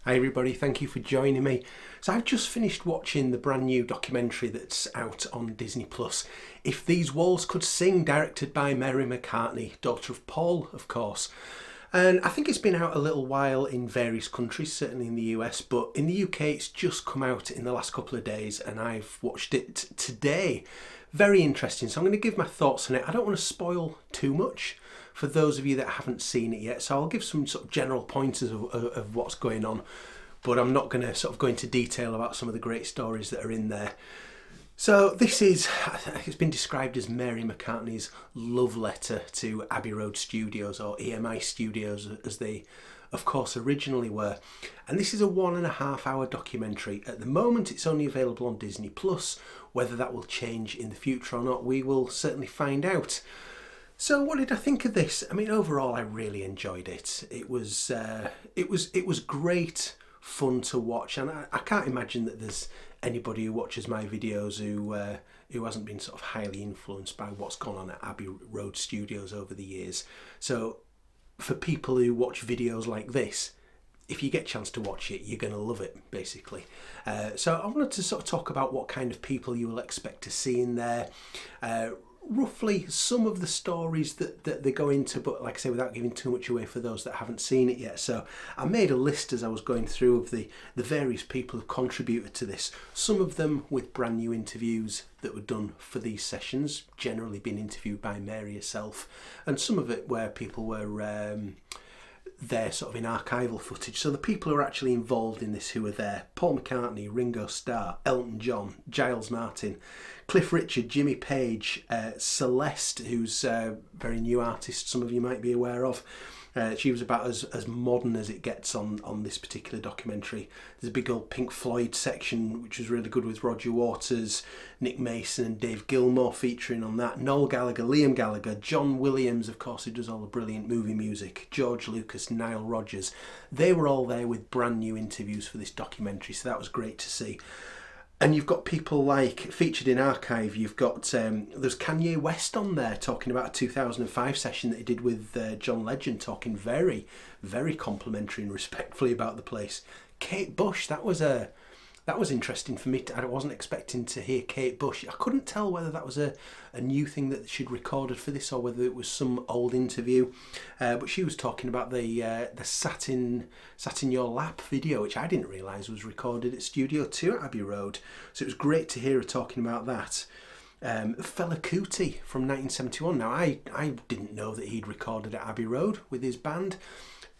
Hi everybody, thank you for joining me. So I've just finished watching the brand new documentary that's out on Disney Plus. If These Walls Could Sing, directed by Mary McCartney, daughter of Paul, of course. And I think it's been out a little while in various countries, certainly in the US, but in the UK it's just come out in the last couple of days and I've watched it today. Very interesting, so I'm going to give my thoughts on it. I don't want to spoil too much for those of you that haven't seen it yet, so I'll give some sort of general pointers of what's going on, but I'm not going to sort of go into detail about some of the great stories that are in there. So this is, it's been described as Mary McCartney's love letter to Abbey Road Studios, or EMI Studios as they of course originally were. And this is a 1.5 hour documentary. At the moment it's only available on Disney Plus. Whether that will change in the future or not, we will certainly find out. So what did I think of this? I mean, overall I really enjoyed it. It was great fun to watch, and I can't imagine that there's anybody who watches my videos who hasn't been sort of highly influenced by what's gone on at Abbey Road Studios over the years. So for people who watch videos like this, if you get a chance to watch it, you're going to love it, basically. So I wanted to sort of talk about what kind of people you will expect to see in there. Roughly some of the stories that they go into, but like I say, without giving too much away for those that haven't seen it yet. So I made a list as I was going through of the various people who contributed to this. Some of them with brand new interviews that were done for these sessions, generally being interviewed by Mary herself, and some of it where people were there sort of in archival footage. So the people who are actually involved in this who are there: Paul McCartney, Ringo Starr, Elton John, Giles Martin, Cliff Richard, Jimmy Page, Celeste, who's a very new artist some of you might be aware of. She was about as modern as it gets on this particular documentary. There's a big old Pink Floyd section which was really good with Roger Waters, Nick Mason and Dave Gilmour featuring on that. Noel Gallagher, Liam Gallagher, John Williams, of course, who does all the brilliant movie music, George Lucas, Nile Rodgers. They were all there with brand new interviews for this documentary, so that was great to see. And you've got people like, featured in archive, you've got, there's Kanye West on there talking about a 2005 session that he did with John Legend, talking very, very complimentary and respectfully about the place. Kate Bush, that was interesting for me. I wasn't expecting to hear Kate Bush. I couldn't tell whether that was a new thing that she'd recorded for this or whether it was some old interview. But she was talking about the Sat in Your Lap video, which I didn't realise was recorded at Studio 2 at Abbey Road. So it was great to hear her talking about that. Fela Kuti from 1971. Now, I didn't know that he'd recorded at Abbey Road with his band.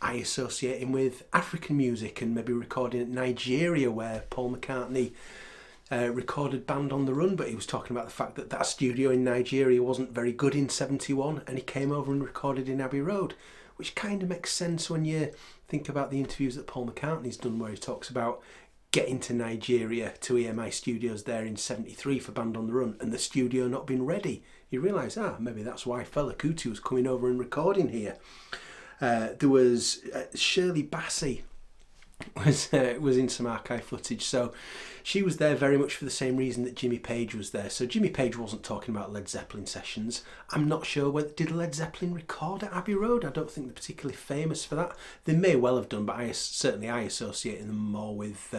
I associate him with African music and maybe recording at Nigeria, where Paul McCartney recorded Band on the Run, but he was talking about the fact that that studio in Nigeria wasn't very good in 71 and he came over and recorded in Abbey Road, which kind of makes sense when you think about the interviews that Paul McCartney's done where he talks about getting to Nigeria, to EMI Studios there in 73 for Band on the Run and the studio not being ready. You realise, maybe that's why Fela Kuti was coming over and recording here. There was Shirley Bassey was in some archive footage, so she was there very much for the same reason that Jimmy Page was there. So Jimmy Page wasn't talking about Led Zeppelin sessions. I'm not sure whether did Led Zeppelin record at Abbey Road. I don't think they're particularly famous for that. They may well have done, but I associate them more with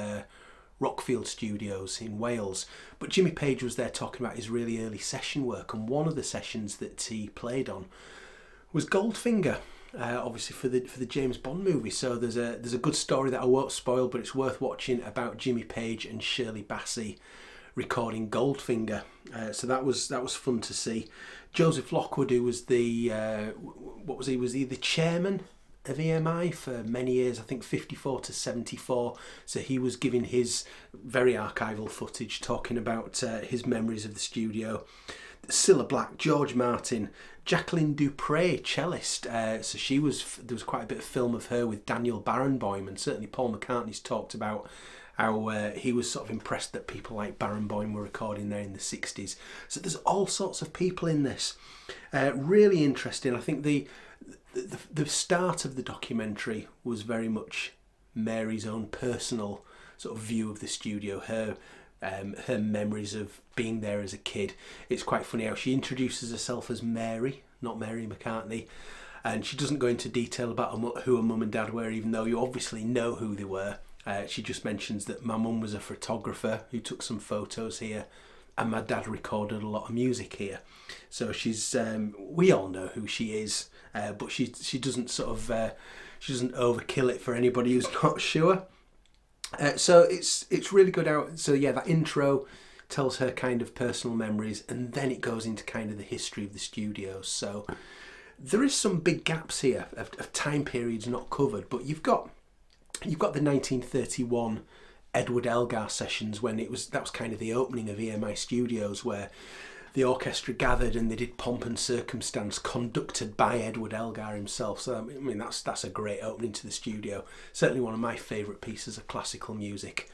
Rockfield Studios in Wales. But Jimmy Page was there talking about his really early session work, and one of the sessions that he played on was Goldfinger. Obviously for the James Bond movie. So there's a good story that I won't spoil, but it's worth watching, about Jimmy Page and Shirley Bassey recording Goldfinger. So that was fun to see. Joseph Lockwood, who was the was he the chairman of EMI for many years, I think 54 to 74. So he was giving his very archival footage, talking about his memories of the studio. Cilla Black, George Martin, Jacqueline Dupre, cellist. So there was quite a bit of film of her with Daniel Barenboim, and certainly Paul McCartney's talked about how he was sort of impressed that people like Barenboim were recording there in the 60s. So there's all sorts of people in this. Really interesting. I think the start of the documentary was very much Mary's own personal sort of view of the studio, her memories of being there as a kid. It's quite funny how she introduces herself as Mary, not Mary McCartney, and she doesn't go into detail about who her mum and dad were, even though you obviously know who they were. She just mentions that my mum was a photographer who took some photos here, and my dad recorded a lot of music here. So she's we all know who she is, but she doesn't sort of she doesn't overkill it for anybody who's not sure. So it's really good out. So yeah, that intro tells her kind of personal memories, and then it goes into kind of the history of the studios. So there is some big gaps here of time periods not covered, but you've got the 1931 Edward Elgar sessions when that was kind of the opening of EMI Studios, where the orchestra gathered and they did Pomp and Circumstance, conducted by Edward Elgar himself. So I mean that's a great opening to the studio. Certainly one of my favourite pieces of classical music.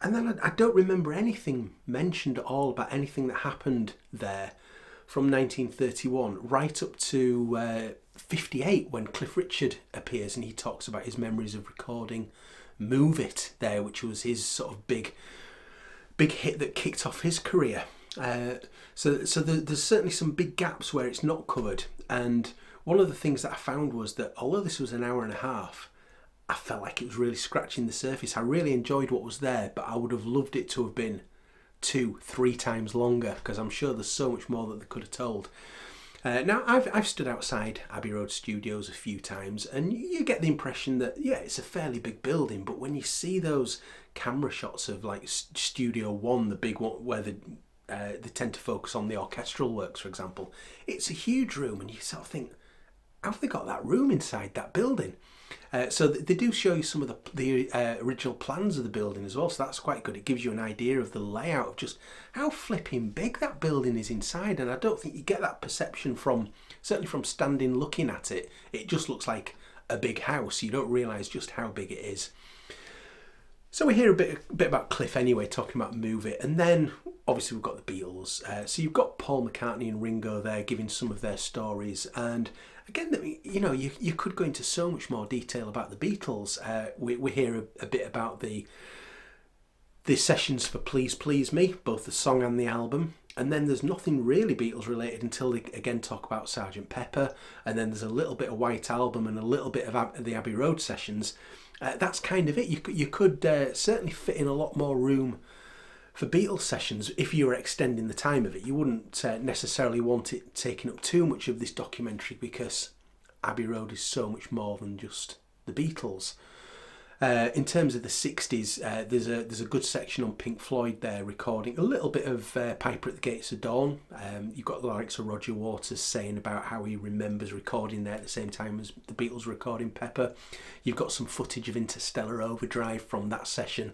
And then I don't remember anything mentioned at all about anything that happened there from 1931 right up to 58, when Cliff Richard appears and he talks about his memories of recording Move It there, which was his sort of big hit that kicked off his career. So there's certainly some big gaps where it's not covered. And one of the things that I found was that although this was an hour and a half, I felt like it was really scratching the surface. I really enjoyed what was there, but I would have loved it to have been 2-3 times longer, because I'm sure there's so much more that they could have told. Now, I've stood outside Abbey Road Studios a few times, and you get the impression that, yeah, it's a fairly big building, but when you see those camera shots of like Studio 1, the big one where they tend to focus on the orchestral works, for example, it's a huge room, and you sort of think, how have they got that room inside that building? So they do show you some of the original plans of the building as well, so that's quite good. It gives you an idea of the layout of just how flipping big that building is inside, and I don't think you get that perception certainly from standing looking at it. It just looks like a big house. You don't realise just how big it is. So we hear a bit about Cliff anyway, talking about Move It, and then obviously we've got the Beatles. So you've got Paul McCartney and Ringo there giving some of their stories, and again, you know, you could go into so much more detail about the Beatles. We hear a bit about the sessions for Please Please Me, both the song and the album. And then there's nothing really Beatles related until they again talk about Sgt. Pepper. And then there's a little bit of White Album and a little bit of the Abbey Road sessions. That's kind of it. You could certainly fit in a lot more room for Beatles sessions if you were extending the time of it. You wouldn't necessarily want it taking up too much of this documentary, because Abbey Road is so much more than just the Beatles. In terms of the 60s, there's a good section on Pink Floyd there, recording a little bit of Piper at the Gates of Dawn. You've got the likes of Roger Waters saying about how he remembers recording there at the same time as the Beatles recording Pepper. You've got some footage of Interstellar Overdrive from that session.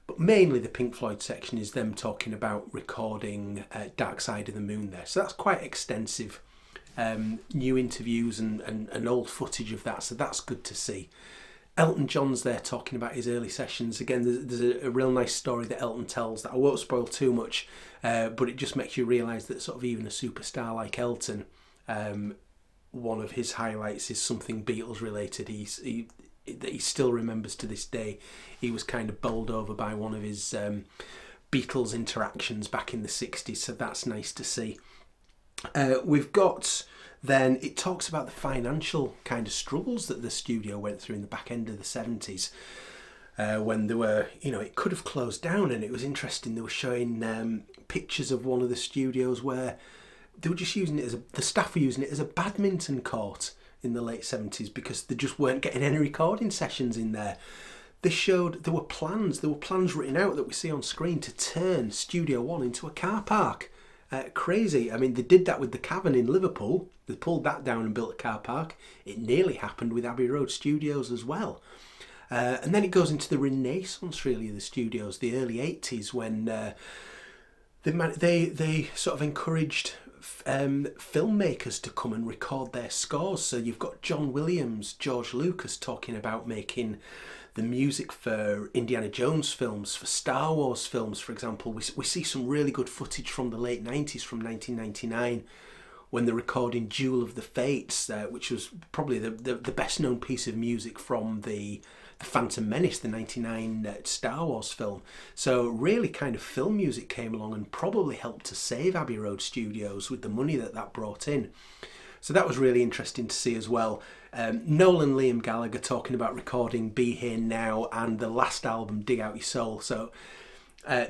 But mainly the Pink Floyd section is them talking about recording Dark Side of the Moon there. So that's quite extensive. New interviews and old footage of that. So that's good to see. Elton John's there talking about his early sessions. Again, there's a real nice story that Elton tells that I won't spoil too much, but it just makes you realise that sort of even a superstar like Elton, one of his highlights is something Beatles related. That he still remembers to this day. He was kind of bowled over by one of his Beatles interactions back in the 60s, so that's nice to see. We've got then, it talks about the financial kind of struggles that the studio went through in the back end of the 70s, when they were, you know, it could have closed down. And it was interesting, they were showing pictures of one of the studios where they were just using it the staff were using it as a badminton court in the late 70s, because they just weren't getting any recording sessions in there. They showed there were plans written out that we see on screen to turn Studio 1 into a car park. Crazy. I mean, they did that with the Cavern in Liverpool. They pulled that down and built a car park. It nearly happened with Abbey Road Studios as well. And then it goes into the renaissance, really, of the studios, the early 80s, when they sort of encouraged filmmakers to come and record their scores. So you've got John Williams, George Lucas talking about making the music for Indiana Jones films, for Star Wars films, for example. We see some really good footage from the late 90s, from 1999, when they're recording Duel of the Fates, which was probably the best known piece of music from the Phantom Menace, the 99 Star Wars film. So really kind of film music came along and probably helped to save Abbey Road Studios with the money that brought in. So that was really interesting to see as well. Noel and Liam Gallagher talking about recording Be Here Now and the last album, Dig Out Your Soul. So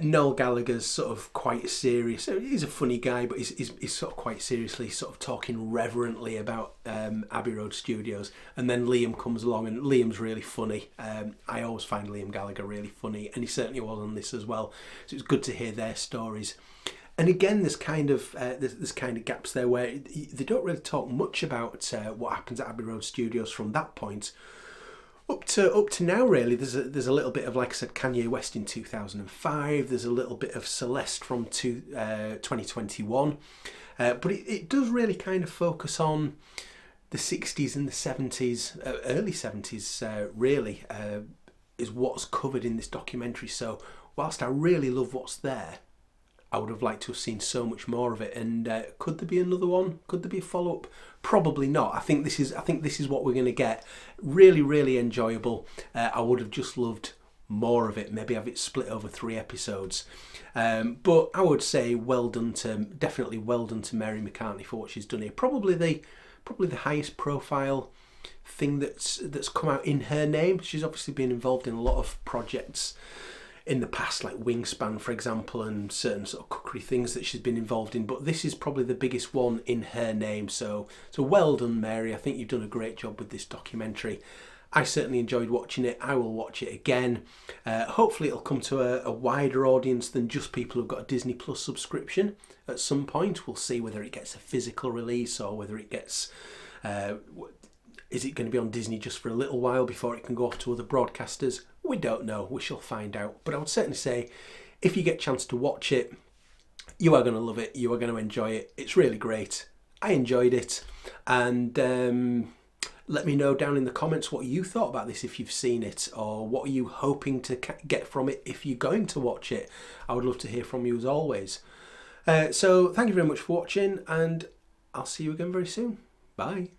Noel Gallagher's sort of quite serious. He's a funny guy, but he's sort of quite seriously sort of talking reverently about Abbey Road Studios. And then Liam comes along, and Liam's really funny. I always find Liam Gallagher really funny, and he certainly was on this as well. So it's good to hear their stories. And again, there's kind of gaps there where they don't really talk much about what happens at Abbey Road Studios from that point up to now. Really, there's a little bit of, like I said, Kanye West in 2005. There's a little bit of Celeste from 2021, but it does really kind of focus on the 60s and the 70s, early 70s. Really, is what's covered in this documentary. So whilst I really love what's there, I would have liked to have seen so much more of it. And could there be another one? Could there be a follow-up? Probably not. I think this is what we're going to get. Really, really enjoyable. I would have just loved more of it. Maybe have it split over 3 episodes. But I would say definitely well done to Mary McCartney for what she's done here. Probably the highest profile thing that's come out in her name. She's obviously been involved in a lot of projects in the past, like Wingspan, for example, and certain sort of cookery things that she's been involved in, but this is probably the biggest one in her name. So well done, Mary. I think you've done a great job with this documentary. I certainly enjoyed watching it. I will watch it again. Hopefully it'll come to a wider audience than just people who've got a Disney Plus subscription at some point. We'll see whether it gets a physical release or whether it gets... is it going to be on Disney just for a little while before it can go off to other broadcasters? We don't know. We shall find out. But I would certainly say, if you get a chance to watch it, you are going to love it. You are going to enjoy it. It's really great. I enjoyed it. And let me know down in the comments what you thought about this if you've seen it, or what are you hoping to get from it if you're going to watch it. I would love to hear from you as always. So thank you very much for watching, and I'll see you again very soon. Bye.